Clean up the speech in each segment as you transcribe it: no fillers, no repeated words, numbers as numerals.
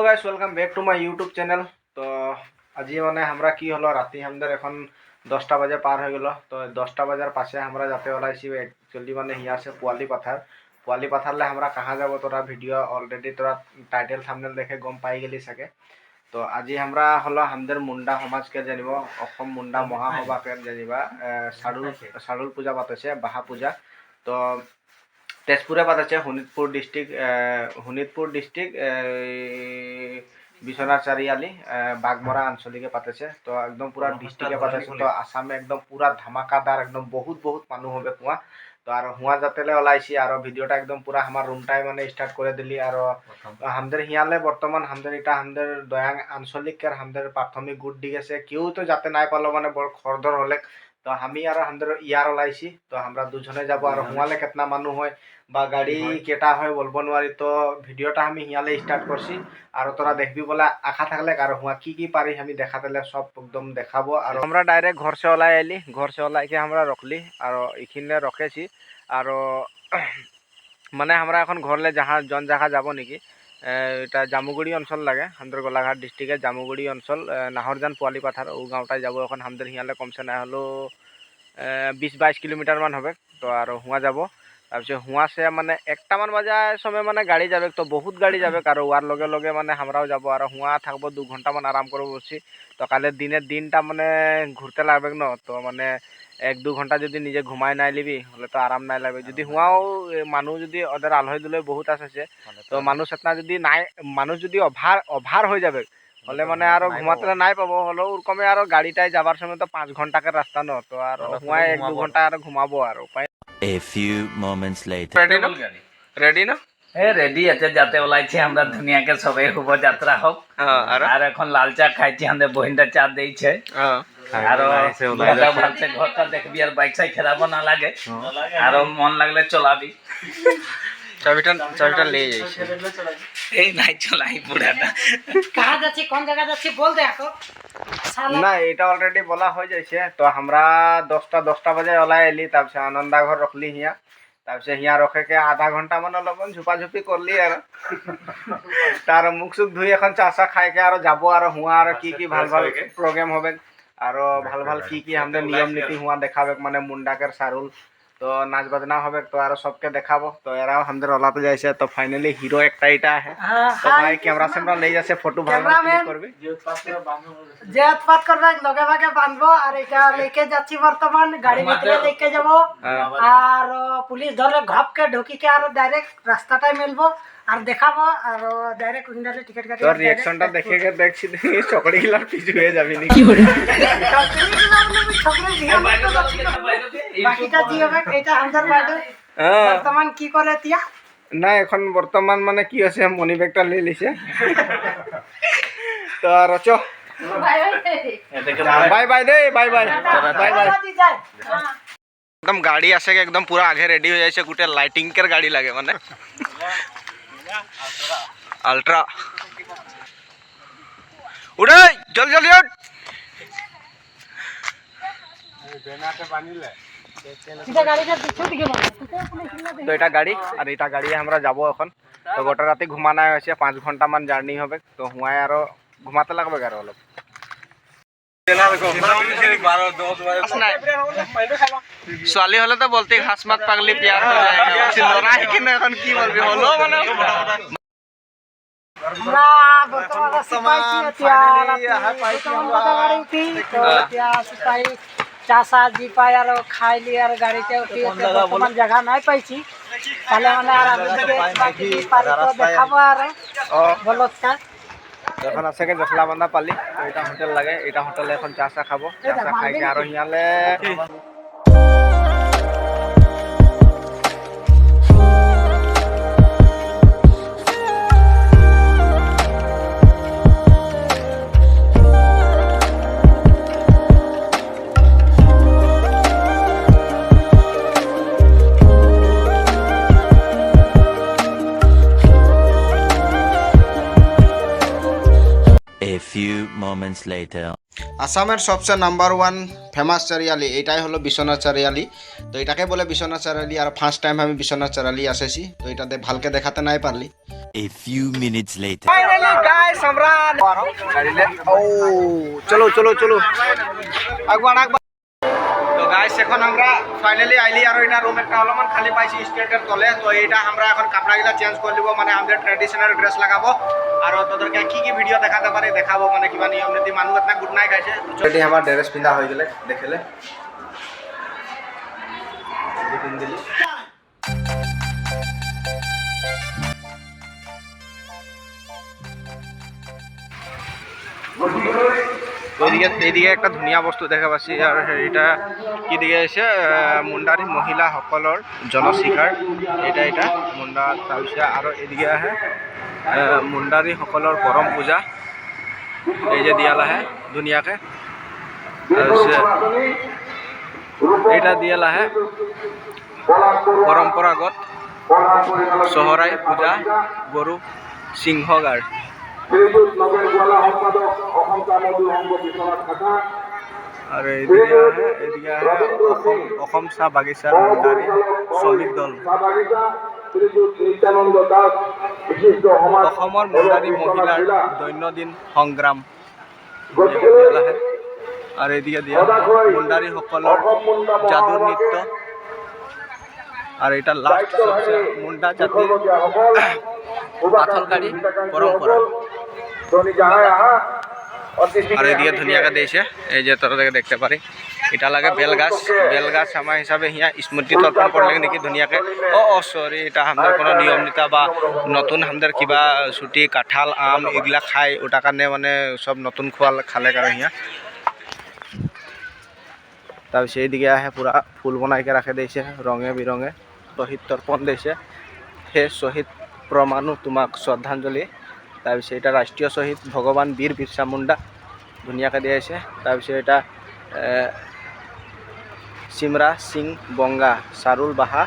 Guys welcome back to my YouTube channel. তো আজি মানে আমরা কি হলো রাতে আমাদের এখন 10টা বাজে পার হয়ে গেল। তো 10টা বাজার পাশে আমরা যাতে ওলাইছি একচুয়ালি মানে হিয়া আছে পোয়ালি পাথারলে আমরা কাহা যাব তোরা ভিডিও অলরেডি তোরা টাইটেল থাম্বনেল দেখে গম পাই গেলি সাকে। তো আজি আমরা হলো আমাদের মুন্ডা সমাজকে জানিব অসম মুন্ডা মহাসভাকে জানিবা সাড়ুল পূজা পাতেছে বাহা পূজা। তো তেজপুরে পাতেছে শোণিতপুর ডিস্ট্রিক্ট বিশ্বনাথ চাৰিআলি বাগমৰা আঞ্চলিকে পাতেছে। তো একদম পুরা ডিস্ট্রিক্টে পাতেছে। তো আসামে একদম পুরা ধামাকাদার একদম বহুত মানুষ হবে কুয়া। তো আর হুয়া যাতেলে ওলাইছি আর ভিডিওটা একদম পুরা আমার রুমটাই মানে স্টার্ট করে দিলি। আর আমাদের হিয়ালে বর্তমান আমাদের এটা আমাদের দয়াং আঞ্চলিকের আমাদের প্রাথমিক গুড দি গেছে কেউ তো যাতে নাই পালো মানে বড় খরধর হলে। তো আমি আর আমাদের ইয়ার ওলাইছি। তো আমরা দুজনে যাব আর হুয়ালে কেতনা মানুষ হয় বা গাড়ি কেটা হয় বলবো নোৱাৰি। তো ভিডিওটা আমি হিয়ালে স্টার্ট করছি আর তোরা দেখবি বলে আশা থাকলে আর হুয়া কি পারি আমি দেখাতেলে সব একদম দেখাবো। আর আমরা ডাইরেক্ট ঘর সে ওলাই আইলি, ঘর সে ওলাইকে আমরা রখলি আর এইখিনে রখেছি। আর মানে আমরা এখন ঘরলে জন জায়গা যাব নাকি এটা জামুগুড়ি অঞ্চল লাগে আমাদের গোলাঘাট ডিস্ট্রিক্টের জামুগুড়ি অঞ্চল নাহরজান পোয়ালি পাথার ও গাঁওটায় যাব এখন আমাদের হিয়ালে কমসে না হলেও 20-22 কিলোমিটার মান হবে। তো আর হুয়া যাব তাৰপিছত হুয়া সে মানে 1টামান বাজার সময় মানে গাড়ি যাবে। তো বহুত গাড়ি যাবে আর ওয়ার লগে লগে মানে আমরাও যাব আর হুয়া থাকবো 2 ঘন্টা মান আরাম করে বসছি। তো কালের দিনটা মানে ঘুরতে লাগবে ন। তো মানে 1-2 ঘন্টা যদি নিজে ঘুমাই নাই লিবি হলে তো আরাম নাই লাগবে। যদি হুয়াও মানুষ যদি ওদের আলহী দুলহী বহুত আছে তো মানুষ এতনা যদি নাই মানুষ যদি অভার হয়ে যাবে হলে মানে আর ঘুমাতে নাই পাবো হলেও ওরকমে আর গাড়িটাই যাবার সময় তো 5 ঘন্টাকে রাস্তা ন। তো আর হুয়ায় 1-2 ঘন্টা আর ঘুমাবো আর উপায়। A few moments later. Ready না রেডি আছে যাতে ওলাইছি আমরা দুনিয়াকে সবাই শুভযাত্রা হোক। আর এখন লাল চা খাইছি আমাদের বহিনটা চা দিয়েছে। আর ভাবছে ঘরটা দেখবি আর বাইক সাইক খেলাবো না লাগে আর মন লাগলে চলাবি। চাবিটা নিয়ে যাইছে এই নাই চলাই পুরাটা কাহা যাচ্ছি কোন জায়গা যাচ্ছি বল দে এখন না এটা অলরেডি বলা হয়ে যাইছে। তো আমরা 10টা বাজে ওলাই এলি তারপরে আনন্দা ঘর রখলি হিয়া তারপরে হিয়া রখে কে আধা ঘন্টা মানে অলপমান ঝুপাঝুপি করলি আর তার মুখ সুখ ধুই এখন চা খাইকে আর যাবো আর হুয়া আর কি ভাল প্রোগ্রাম হবে আর ভাল কি আমাদের নিয়ম নীতি হুয়া দেখাবে মানে মুন্ডাকের সারুল। তো নাচ বাজনা হবে তো আর সবকে দেখাবো। তো এরাও আমাদের ওলাতে যাইছে। তো ফাইনালি হিরো একটা এটা है। তো ভাই ক্যামেরা সেমরা লে যাচ্ছে ফটো ভালো ক্লিক করবে যে উৎপাত করবে লগে ভাগে বাঁধবো আর এটা লেকে যাচ্ছি বর্তমান গাড়ি ভিতরে লেকে যাব আর পুলিশ ধরে ঘপকে ঢুকিকে আর ডাইরেক্ট রাস্তাটাই মেলবো আর দেখাবো আর ডাইরেক্ট উইন্ডারে টিকিট কাটি। তোর রিঅ্যাকশনটা দেখে দেখছি চকড়ি গিলার পিছু হয়ে যাবি নাকি কি করে বাকিটা জি হবে এটা আমাদের বাইরে বর্তমান কি করে তিয়া না এখন বর্তমান মানে কি আছে মনি ব্যাগটা নিয়ে লিছে। তো আর চ বাই বাই দে বাই বাই বাই বাই। একদম গাড়ি আসে একদম পুরা আগে রেডি হয়ে যাইছে গোটে লাইটিং কের গাড়ি লাগে মানে আল্ট্রা উড়ে জলদি উঠ। তো এটা গাড়ি আর এটা গাড়ি আমরা যাবো এখন। তো গোটা রাতে ঘুমানো হয়েছে 5 ঘন্টা মান জার্নি হবে। তো হুয়ায় আরো ঘুমাতে লাগবে আর অলপ ছোৱালী হলে তো বলতে ঘাস মাত পাগলি প্যার হয়ে যায় লড়া কিনে এখন কি বলবি হলো মানে আমরা বর্তমান সিপাহী এতিয়া বর্তমান কথা গাড়ি উঠি তো এতিয়া সিপাহী চা চা দি পাই আর খাইলি আর গাড়িতে উঠি বর্তমান জায়গা নাই পাইছি তাহলে মানে আর আমি বাকি পারি তো দেখাবো আর বলতটা এখন আছে কে জখলা বান্ধা পালি। তো এটা হোটেল লাগে এটা হোটেলে এখন চা চা খাবো চা খাইকে আর হিয়ালে A few moments later. আসামের সবচেয়ে নাম্বার 1 ফেমাস চারিয়ালি এটাই হলো বিশ্বনাথ চারিয়ালি। তো এটাকে বলে বিশ্বনাথ চারিয়ালি আর ফার্স্ট টাইম আমি বিশ্বনাথ চারিয়ালি আসেছি। তো এটাতে ভালকে দেখাতে নাই পারলি A few minutes later. Finally guys আমরা গাড়ি লে ও চলো চলো চলো একবার তো গাইস এখন আমরা ফাইনালি আইলি আর এটা রুম একটা অলমান খালি পাইছি স্টেটের তলে তো এইটা আমরা এখন কাপড়াগুলা চেঞ্জ করে দিব মানে আমাদের ট্র্যাডিশনাল ড্রেস লাগাবো আর তোদেরকে কি কি ভিডিও দেখাতে পারি দেখাবো মানে কিবা নিয়ম নীতি মানুষ এতনা গুড নাইট গাইছে অলরেডি আমার ড্রেস পিন্ধা হয়ে গেলে দেখলে পিন দিলি এইদিকে একটা ধুনীয়া বস্তু দেখা পাচ্ছি আৰু এটা কি দিকে আছে মুণ্ডাৰী মহিলাসকলৰ জনশিক্ষাৰ এটা মুণ্ডা তাৰপিছত আৰু এদিকে আহে মুণ্ডাৰীসকলৰ পৰম পূজা এই যে দিয়াল আহে ধুনীয়াকৈ তাৰপিছত এইটা দিয়াল আহে পৰম্পৰাগত চহৰাই পূজা গৰু সিংহগাৰ আর এদিকে অসম চাহ বাগিচার মুণ্ডাৰী শ্রমিক দল অসমৰ মুণ্ডাৰী মহিলাৰ দৈনন্দিন সংগ্ৰাম আর এদিকে দিয়া মুণ্ডাৰীসকলৰ যাদুৰ নৃত্য আর এটা লাস্ট সবচেয়ে মুন্ডা জাতির পাথলকারী পরম্পরা আর এদিকে ধুনিয়াকে দিয়েছে এই যে তোরা দেখতে পারি এটা লাগে বেলগাছ আমার হিসাবে হিয়া স্মৃতি তর্পণ করলে নাকি ধুনিয়াকে ও সরি এটা আমাদের কোনো নিয়ম নীতা বা নতুন আমাদের কিবা ছুটি কাঁঠাল আম এগুলা খাই ওটা কারণে মানে সব নতুন খালে কারণ হিয়া তাৰপিছত এইদিকে আহে পুরা ফুল বনাইকে রাখে দিয়েছে রঙে বিরঙে শহীদ তর্পণ দিয়েছে সেই শহীদ প্রমাণও তোমাক শ্রদ্ধাঞ্জলি তাৰপিছত এটা রাষ্ট্রীয় শহীদ ভগবান বীর বিরসা মুণ্ডা ধুনীয়াকৈ দিয়েছে তাৰপিছত এটা চিমৰা সিং বংগা চাৰুল বাহা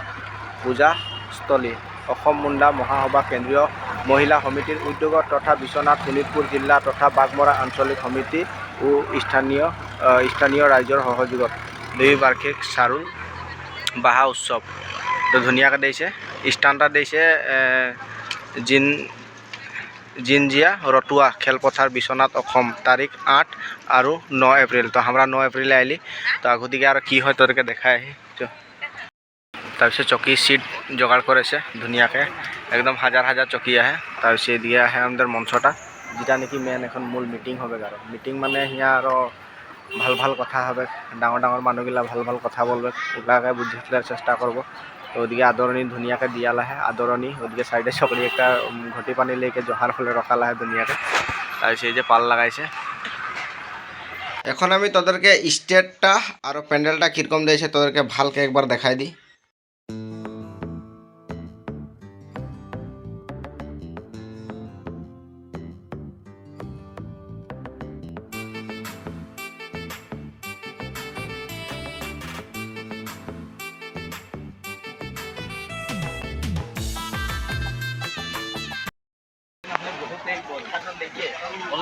পূজাস্থলী অসম মুণ্ডা মহাসভা কেন্দ্ৰীয় মহিলা সমিতিৰ উদ্যোগত তথা বিশ্বনাথ শোণিতপুৰ জিলা তথা বাগমৰা আঞ্চলিক সমিতি ও স্থানীয় ৰাইজৰ সহযোগত দ্বিবাৰ্ষিক চাৰুল বাহা উৎসৱ তো ধুনীয়াকৈ দিছে ষ্টাণ্টাৰ দিছে জিনজিয়া ৰতুৱা খেলপথাৰ বিশ্বনাথ অসম তাৰিখ 8 আৰু 9 এপ্ৰিল তো আমরা 9 এপ্রিলে আইলি তো আগদিকে আর কি হয় তোদেরকে দেখাই আহি তাৰপিছত চকী সিট জোগাড় করেছে ধুনীয়াকৈ একদম হাজার চকী আহে তাৰপিছত এদিকে আহে আমাদের মঞ্চটা যেটা নাকি মেন এখন মূল মিটিং হবে আর মিটিং মানে হিয়া আর ভাল কথা হবে ডাঙর মানুহগিলা ভাল কথা বলবে ওগুলাকে বুঝি তোলার চেষ্টা করব তো ওদিকে আদরণী ধুনীয়াকৈ দিয়াল আহে আদরণী ওদিকে সাইডে চকরি একটা ঘটি পানি লেকে জহাৰ ফলে রখাল আহে ধুনীয়াকৈ তাৰপিছত এই যে পাল লাগাইছে এখন আমি তোদেরকে স্টেজটা আর প্যান্ডেলটা কিরকম দিয়েছে তোদেরকে ভালকে একবার দেখাই দিই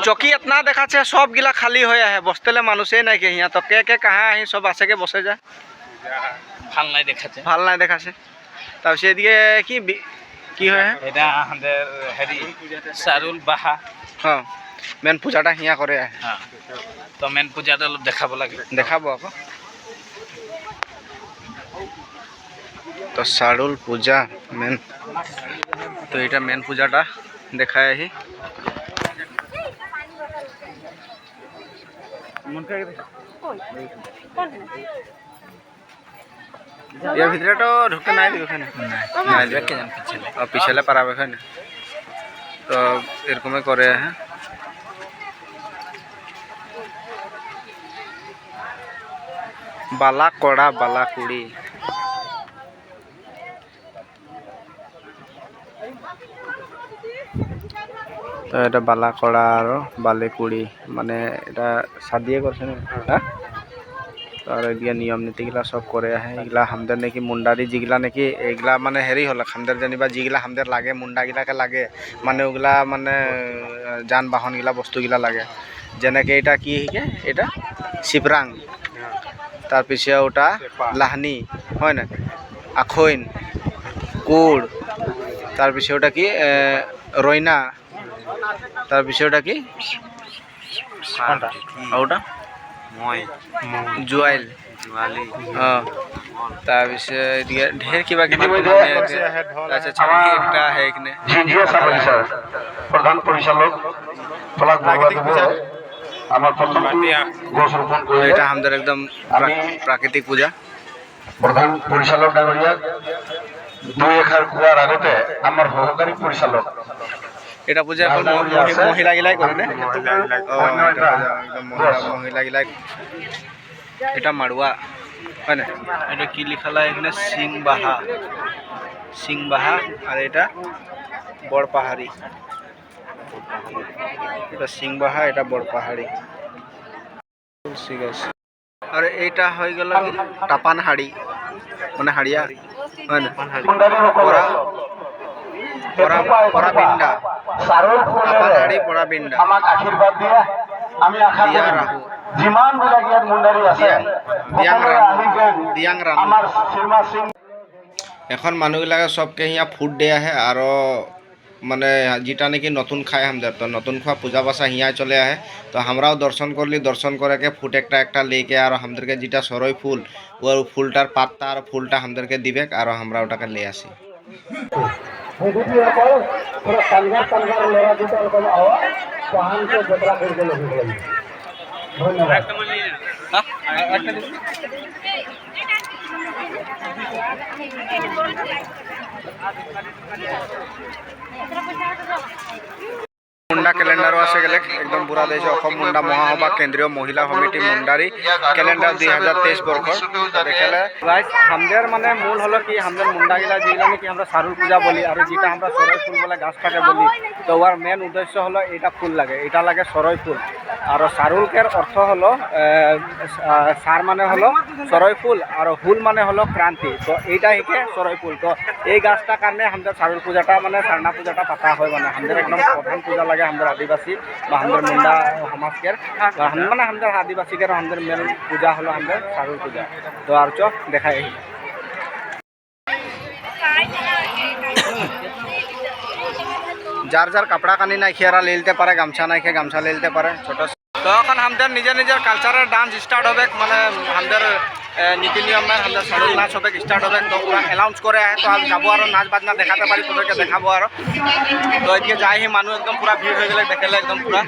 চকী এতনা দেখাচ্ছে সবগিলা খালি হয়ে আহে বসতেলে মানুষই নাই হিয়া তো কে কাহা আহি সব আছেকে বসে যায় ভাল নাই দেখাচ্ছে তাৰপিছত এদিকে কি হয় এটা আমাদের হেৰি চাৰুল বাহা হ্যাঁ মেন পূজাটা হিয়া করে আহে তো মেন পূজাটা অলপ দেখাব লাগে দেখাবো আকৌ তো চাৰুল পূজা মেন তো এটা মেন পূজাটা দেখাই আহি ইয়ার ভিতরে তো ঢুকতে নাই দিবে ওখানে পিছলে পারাবে ওখানে তো এরকমই করে হ্যাঁ বালা কড়া বালা কুড়ি তো এটা বালা কড়া আর বালে কুড়ি মানে এটা সাদিয়ে করছে না হ্যাঁ আর এদিকে নিয়ম নীতিগিলা সব করে আহে এগুলা হামদের নাকি মুণ্ডারি যেগুলা নাকি এগুলা মানে হেৰি হল হামদের যেনিবা যেগুলা হামদের লাগে মুণ্ডাগিলাকে লাগে মানে ওগুলা মানে যান বাহনগিলা বস্তুগিলা লাগে যেনেকে এটা কি শিকে এটা শিবরাং তাৰপিছত ওটা লাহনি হয় না আখৈন কুড় তাৰপিছত ওটা কি রয়না তার বিষয়টা কি ওটা জুৱাইল তাৰপিছত এতিয়া ঢেৰ কিবা কিবি তাৰপিছত চাবি একটা আহে এইখিনি ঝিঞ্জিয়া সাব অফিসার প্রধান পরিচালক ফলাক বড়ুয়া আমার প্রথম গোস রোপণ করে এটা আমাদের একদম প্রাকৃতিক পূজা প্রধান পরিচালক ডাঙরিয়া 2 একার কুয়ার আগতে আমার সহকারী পরিচালক এটা পূজা অকল মহিলাগিলাই কৰে নে মহিলাগিলাই এটা মাৰুৱা হয় না এটা কি লিখালা এখানে সিংবাহা আর এটা বড়পাহাড়ি এটা সিংবাহা এটা বড়পাহাড়ি ঠিক আছে আর এইটা হয়ে গেল টাপানহাড়ি মানে হাড়িয়া হয় না পরাবিন্ডা টাপানহাড়ি পরাবিন্ডা আমাক আশীর্বাদ দিয়ে আমি আশা দিয়া করি রাহু যিমান বিলাগিয়াত মুন্ডাৰী আছে দিয়াং ৰাণু আমাৰ শ্ৰীমা সিং এখন মানুহবিলাকে চবকে হিয়া ফুড দিয়ে আহে আৰু মানে যেটা নাকি নতুন খায় আমাদের তো নতুন খোয়া পূজা পাশা হিয়া চলে আহে তো আমরাও দর্শন করলি দর্শন করে ফুট একটা লেকে আর আমাদেরকে যেটা সরই ফুল ও ফুলটার পাত্তা আর ফুলটা আমাদেরকে দিবে আর আমরা ওটাকে নিয়ে আসি মুন্ডা ক্যালেন্ডারও আছে গেলে একদম পুরা দিয়েছে অসম মুন্ডা মহাসভা কেন্দ্রীয় মহিলা সমিতি মুন্ডারি ক্যালেন্ডার 2023 বর্ষর দেখালে রাইট আমাদের মানে মূল হলো কি আমাদের মুন্ডাগিলা যেগুলা নাকি আমরা সারুল পূজা বলি আর যেটা আমরা সরই ফুল বলে গাছটাকে বলি তো ওর মেন উদ্দেশ্য হলো এটা ফুল লাগে এটা লাগে সরই ফুল আর সারুলকের অর্থ হলো সার মানে হলো সরই ফুল আর হুল মানে হলো ক্রান্তি তো এইটা হিকে সরই ফুল তো এই গাছটা কারণে আমাদের সারুল পূজাটা মানে সারনা পূজাটা পাতা হয় মানে আমাদের একদম প্রধান পূজা লাগে আমাদের আদিবাসী বা আমাদের মুন্ডা সমাজকের মানে আমাদের আদিবাসীদের আমাদের মেন পূজা হলো আমাদের সারুল পূজা তো আর চো দেখাই যার যার কাপড়া কানি নাই খেয়ারা লেলতে পারে গামছা নাই খেয়ে গামছা লেলতে পারে ছোট তো এখন আমাদের নিজের নিজের কালচারের ডান্স স্টার্ট হবে মানে আমাদের নীতি নিয়মে আমাদের সারুল নাচ হবে স্টার্ট হবে তো ওরা অ্যানাউন্স করে আহে তো আজ যাবো আর নাচ বাজনা দেখাতে পারি তোদেরকে দেখাবো আর তো এদিকে যাই মানুষ একদম পুরা ভিড় হয়ে গেলে দেখালে একদম পুরা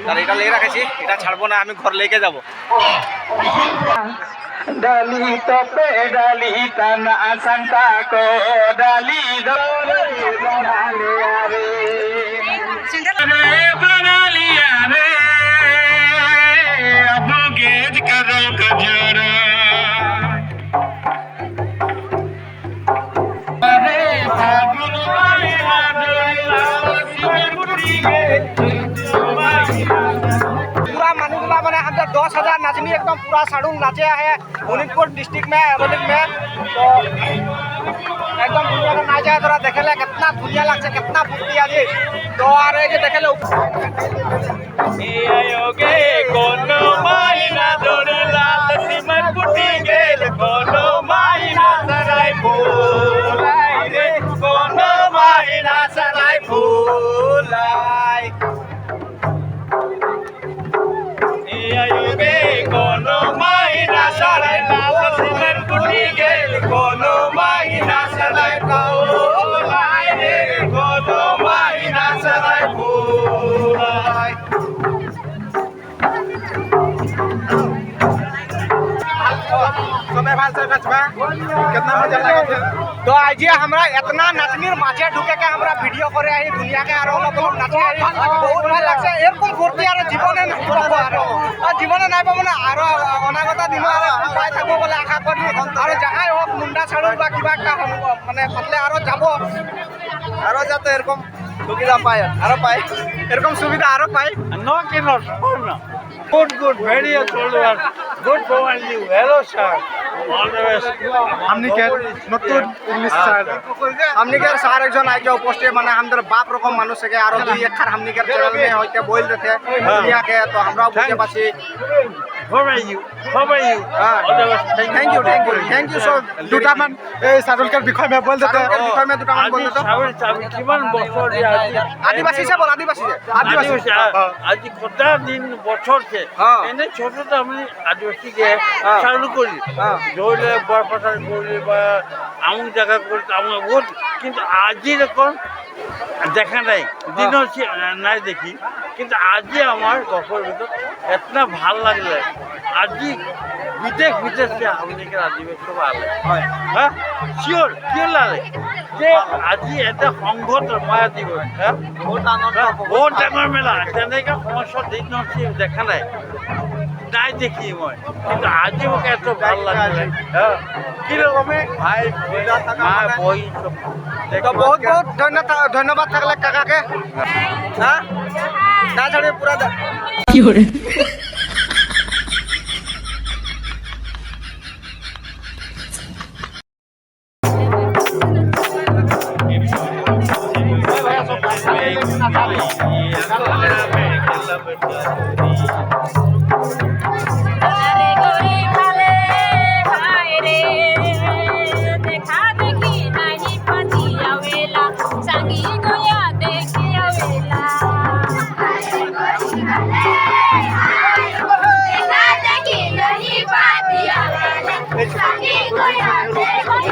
আর এটা লেগে রাখেছি এটা ছাড়বো না আমি ঘর লেগে যাবো ডালি তপে ডালি তানা সন্তা কো ডালি দরে বানালিয়া রে বানালিয়া রে अब गेज करो कजरा अरे फागुन माया डोला सिमरपुरी गे पूरा मानुगला मैंने हम 10,000 नाचनी एकदम पूरा साड़ू नाचे है शोणितपुर डिस्ट्रिक्ट में एरोलिक में तो एकदम दुनिया का नाच है थोड़ा देखे ले कितना दुनिया लगता है कितना फुर्ती है जी तो आ रहे हैं देखे ले आयोगे कोनो मायना डोर लाल सिमरपुरी गेल कोनो मायना सराय फूलाई रे कोनो मायना सराय फूलाई आयोगे कोनो मायना सराय लाल सिमरपुरी गेल कोनो मायना सराय फूलाई रे कोनो मायना सराय फूलाई कितना मजा लगे तो आज हमरा इतना नाचनीर माचे ढुके के हमरा वीडियो करे आई दुनिया के आरो मतलब नाचे आई बहुत ভাল লাগছে এরকম করতে আর জীবনে না আর জীবনে নাই পাবো না আর অনাগত দিন আর পাই থাকবো বলে আশা করি আর যাহাই হোক মুন্ডা ছাড়ো বা কিবা একটা মানে পাতলে আরো যাব আরো যাতে এরকম সুবিধা পায় আরো পায় এরকম সুবিধা আরো পায় No cannot. Good, very good. Good for you. Hello, sir. আমনিকের নতুন ইংলিশ স্যার আমনিকের স্যার একজন আইকে উপস্থিত মানে আমাদের বাপ রকম মানুষ থেকে আরো দুই একখান আমনিকের চ্যানেল মে হইতে বইল দিতে দুনিয়াকে তো আমরাও বুঝতে পারছি থ্যাংক ইউ সো দুটামান এই সারুলকার বিষয় মে বল দিতে বিষয় মে দুটামান বল দিতে কিমান বছৰ আদিবাসী সে বল আদিবাসী আজি কটা দিন বছৰছে এনে ছোট আমি আদিবাসীকে চালু করি ধরলে বরপাঠার করি বা আমুক জায়গা করি আমুক বহুত কিন্তু আজি এরকম দেখা নাই দিনও নাই দেখি কিন্তু আজি আমার গল্পের ভিতর এতনা ভাল লাগলে আজি বিদেশ বিদেশে আমনিকে আদিবাসী সব আলে হ্যাঁ শিওর কিয় লাগে যে আজি এটা সংঘত মই আদিবাসী হ্যাঁ বহুত ডাঙৰ মেলা তেনেকৈ সমস্যা দিন দেখা নাই নাই দেখি মই কিন্তু আজি মোক এত ভাল লাগলে কিরকমে ভাই মা বই তো বহুত বহুত ধন্যবাদ থাকলে কাকাকে হ্যাঁ না ছাড়ে পুরা अरे गोरी भाले भाई रे देखा देखी नहीं पति आवेला संगी गोया देखी आवेला देखा देखी नहीं पति आवेला संगी गोया देखी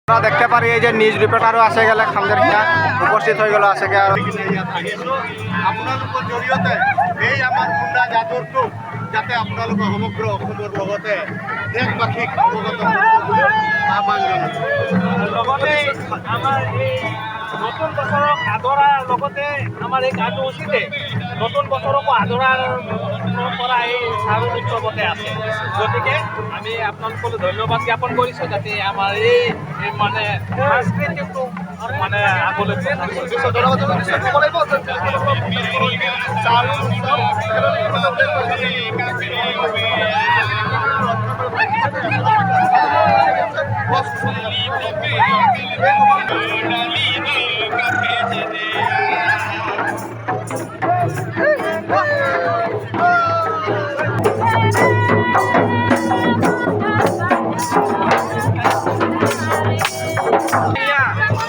আমরা দেখতে পারি এই যে নিউজ রিপোর্টারও আসে গেলে আমাদের কিনা উপস্থিত হয়ে গেল আসে আর আপোনালোকৰ জৰিয়তে এই আমাৰ মুণ্ডা জাদুৰটো যাতে আপোনালোকৰ সমগ্ৰ অসমৰ লগতে দেশবাসীক অৱগত আহ্বান জনাইছোঁ লগতে আমাৰ এই নতুন বছৰক আদৰাৰ লগতে আমাৰ এই কাৰ্যসূচীতে নতুন বছৰকো আদৰাৰ পৰম্পৰা এই চাৰুল উৎসৱতে আছে গতিকে আমি আপোনালোকলৈ ধন্যবাদ জ্ঞাপন কৰিছোঁ যাতে আমাৰ এই মানে সাংস্কৃতিকটো মানে আগলৈ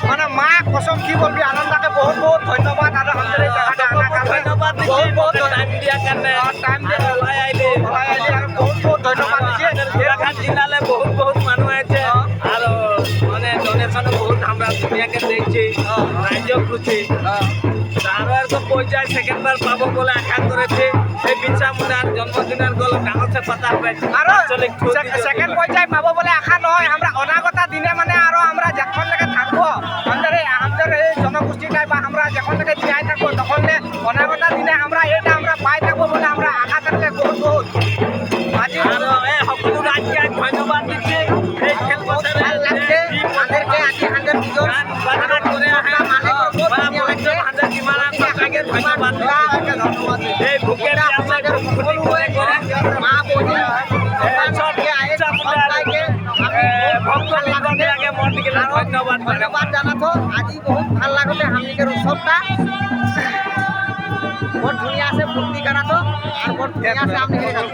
মানে মা কসম কি বলবি আনন্দাকে বহুত বহুত ধন্যবাদ আর আমাদের এই জায়গাটা আনার কারণে ধন্যবাদ বহুত বহুত টাইম দিয়াৰ কাৰণে টাইম দিয়ে ওলাই আইলি আর বহুত বহুত ধন্যবাদ দিছে গোলাঘাট জিলালে বহুত মানুহ আছে আর মানে ডোনেশন বহুত আমরা দুনিয়াকে দিয়েছি রাজ্য খুঁজি তারও এরকম পর্যায়ে সেকেন্ডবার পাবো বলে আশা করেছে এই বিরসা মুন্ডার জন্মদিনের গল্প কাগজে পাতা হবে আর সেকেন্ড পর্যায়ে পাবো বলে আশা নয় আমরা অনাগত দিনে মানে আরো আমরা যখন লেগে থাকবো আমাদের এই জনগোষ্ঠীটাই বা আমরা যখন লেগে জিয়াই থাকবো তখন অনাগত দিনে আমরা এটা আমরা পাই থাকবো বলে আমরা আশা থাকলে বহুত বহুত আজি আর এই সকলো রাজ্যকে ধন্যবাদ দিচ্ছি এই খেল ভাল লাগছে আমাদেরকে আজি আমাদের দুজন বাগান করে ধন্যবাদ এই ভুকের আপনাদের খুলি করে মা বলি ভক্তকে মন থেকে ধন্যবাদ ধন্যবাদ জানাতো আজি বহুত ভাল লাগলে হামলিকের উৎসবটা বহুত ধুনিয়া আছে ফুর্তি কাটাতো আর বহুত ধুনিয়া আছে হামলিকের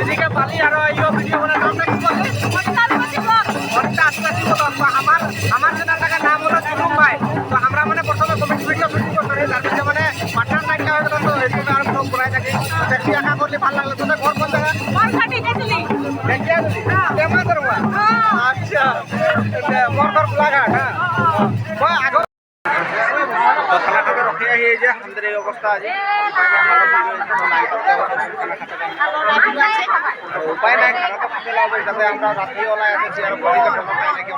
এদিকে পালি আর ইয়ে ভিডিও বানার নামটা কি বলে অনিতা আদিবাসী বলন বা আমার চ্যানেলটার নাম হলো চুলুম ভাই তো আমরা মানে প্রথমে কমিটি ভিডিও শুটিং করতে তার মধ্যে মানে পাঠান নাইকা হয়ে গেল তো এদিকে আর ব্লগ বনাই থাকি দেখি আশা করলে ভালো লাগলো তোদের ঘর কোন জায়গা দেখিয়া দিলি কেমন করবো আচ্ছা মোর ঘর গোলাঘাট হ্যাঁ আগর তো খেলাটাকে রক্ষে এই যে আমাদের এই অবস্থা আছে উপায় নাই খানা তো খাতে লাগবে যাতে আমরা রাত্রি ওলাই আছি আর বডিতে কোনো পাই নাকি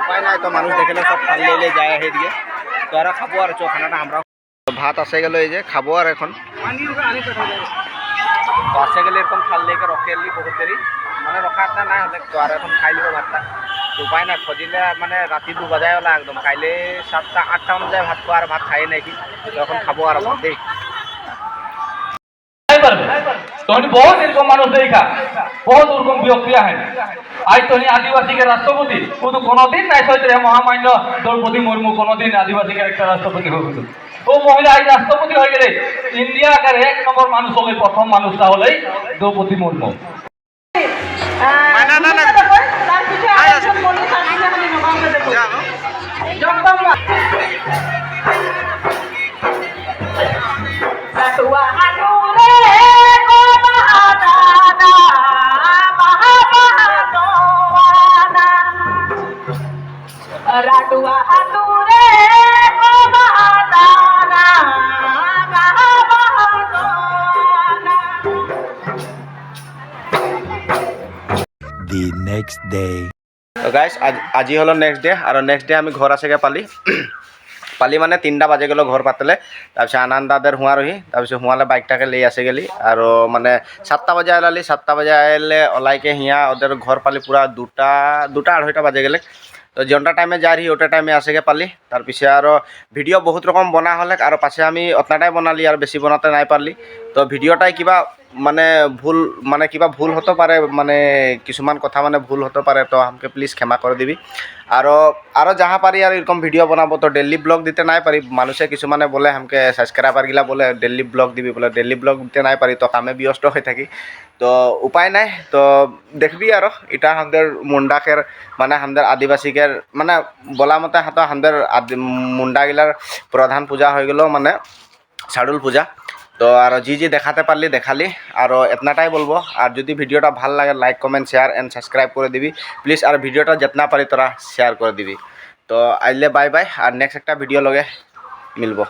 উপায় নাই তো মানুষ দেখলে সব খাল লেলে যায় সেদিকে তো আর খাবো আর খানাটা আমরা ভাত আসে গেল এই যে খাবো আর এখন তো আসে গেলে এরকম খাল লেগে রখে এলি বহুত দেরি মানে রখা একটা নাই হলে তো আর এখন খাই লিব ভাতটা তো উপায় নাই খজিলে মানে রাতি 2 বাজায় ওলা একদম খাইলে 7টা 8টা অনুযায়ী ভাত খাওয়া আর ভাত খাই নাকি তো এখন খাবো আর দেই তখন বহুত এরকম মানুষ দেখা বহুত ওরকম বিরক্তি আহেন আজ তখন আদিবাসীকে রাষ্ট্রপতি কিন্তু কোনোদিন নাই সৈত্রে মহামান্য দ্রৌপদী মুর্মু কোনোদিন আদিবাসীকে একটা রাষ্ট্রপতি হয়েছিল ও মহিলা আজ রাষ্ট্রপতি হয়ে গেলে ইন্ডিয়াকার 1 নম্বর মানুষ হবে প্রথম মানুষটা হলেই Droupadi Murmu Radua hature ko bahadana bahadana The next day. তো গাইস আজি হলো নেক্সট ডে আর নেক্সট ডে আমি ঘর আসেগে পালি মানে 3টা বাজে গেল ঘর পাতলে তারপরে আনন্দ দাদের হুয়া রহি তারপরে হুয়ালে বাইকটাকে লিয়ে আসে গেলি আর মানে 7টা বাজে আইলালি 7টা বাজে আইলে ওলাইকে হিয়া ওদের ঘর পালি পুরা 2টা 2:30 বাজে গেলে তো যেটা টাইমে যাই রহি ওটা টাইমে আসেগে পালি তারপরে আর ভিডিও বহুত রকম বনা হলে আর পাছে আমি অতনাটাই বনালি আর বেশি বনাতে নাই পারলি তো ভিডিওটাই কিবা মানে ভুল হতে পারে মানে কিছুমান কথা মানে ভুল হতে পারে তো আমাকে প্লিজ ক্ষমা করে দিবি আর যাহা পারি আর এরকম ভিডিও বানাবো তো ডেইলি ব্লগ দিতে নাই পারি মানুষে কিছুমানে বলে আমাকে সাবস্ক্রাইবার গিলা বলে ডেইলি ব্লগ দিবি বলে ডেইলি ব্লগ দিতে নাই পারি তো কামে ব্যস্ত হয়ে থাকি তো উপায় নাই তো দেখবি আর এটা আমাদের মুন্ডাকের মানে আমাদের আদিবাসীকের মানে বলা মতে হাতো আমাদের মুন্ডাগিলার প্রধান পূজা হয়ে গেল মানে শাড়ুল পূজা তো আর জি দেখাতে পারলি দেখালি আর এতনাটাই বলবো আর যদি ভিডিওটা ভাল লাগে like comment share and subscribe করে দিবি প্লিজ আর ভিডিওটা যেতনা পারি তোরা শেয়ার করে দিবি তো আইলে বাই বাই আর নেক্সট একটা ভিডিও লগে মিলবো।